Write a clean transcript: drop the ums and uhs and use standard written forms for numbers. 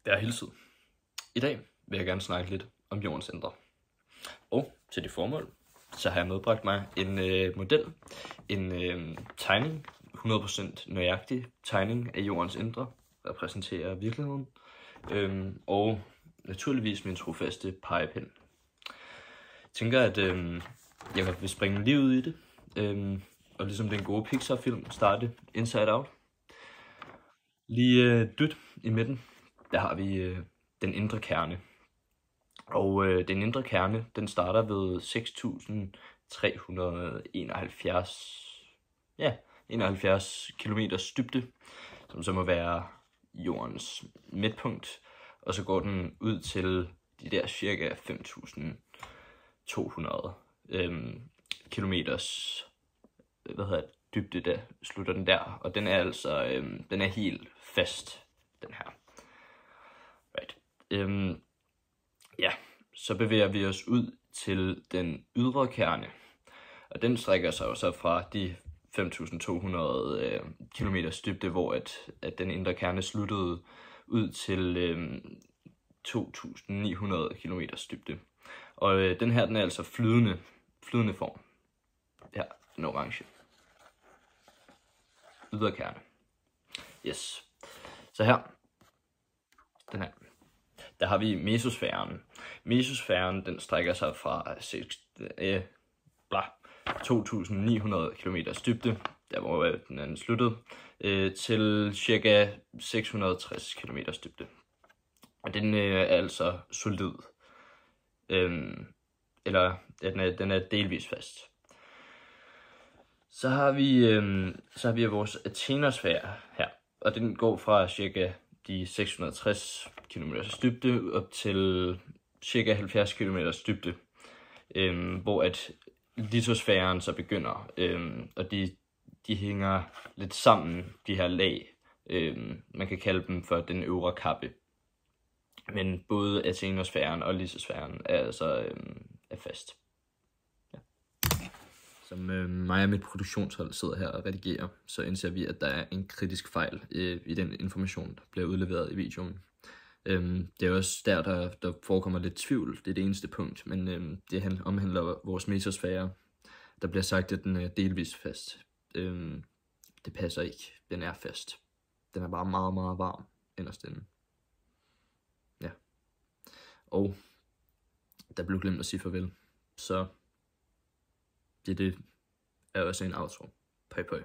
Jeg er hilset. I dag vil jeg gerne snakke lidt om jordens indre. Og til det formål, så har jeg medbragt mig en model, en tegning, 100% nøjagtig tegning af jordens indre, repræsenterer virkeligheden, og naturligvis min trofaste pegepind. Jeg tænker, at jeg vil springe lige ud i det, og ligesom den gode Pixar-film starte Inside Out. Lige dødt i midten, der har vi den indre kerne. Og den indre kerne, den starter ved 6.371 kilometers dybde, som så må være jordens midtpunkt. Og så går den ud til de der cirka 5.200 kilometers dybde, der slutter den der. Og den er altså den er helt fast, den her. Right. Så bevæger vi os ud til den ydre kerne, og den strækker sig jo så fra de 5.200 kilometers dybde, hvor at den indre kerne sluttede, ud til 2.900 kilometers dybde. Og den her, den er altså flydende form. Her, den orange. Ydre kerne. Yes. Så her, den her. Der har vi mesosfæren. Mesosfæren, den strækker sig fra 2.900 km dybde, der hvor den er sluttet, til ca. 660 km dybde. Og den er altså solid. Den er delvis fast. Så har vi vores Athenosfære her, og den går fra ca. de 660 km dybde op til cirka 70 km dybde, hvor at litosfæren så begynder, og de hænger lidt sammen, de her lag. Man kan kalde dem for den øvre kappe. Men både Athenosfæren og litosfæren er altså er fast. Ja. Som mig og mit produktionshold sidder her og redigerer, så indser vi, at der er en kritisk fejl i den information, der bliver udleveret i videoen. Det er også der forekommer lidt tvivl, det er det eneste punkt, men det omhandler vores mesosfære. Der bliver sagt, at den er delvis fast. Det passer ikke, den er fast. Den er bare meget, meget varm inderst inde. Ja. Og der blev glemt at sige farvel, så det er også en outro. Pøj pøj.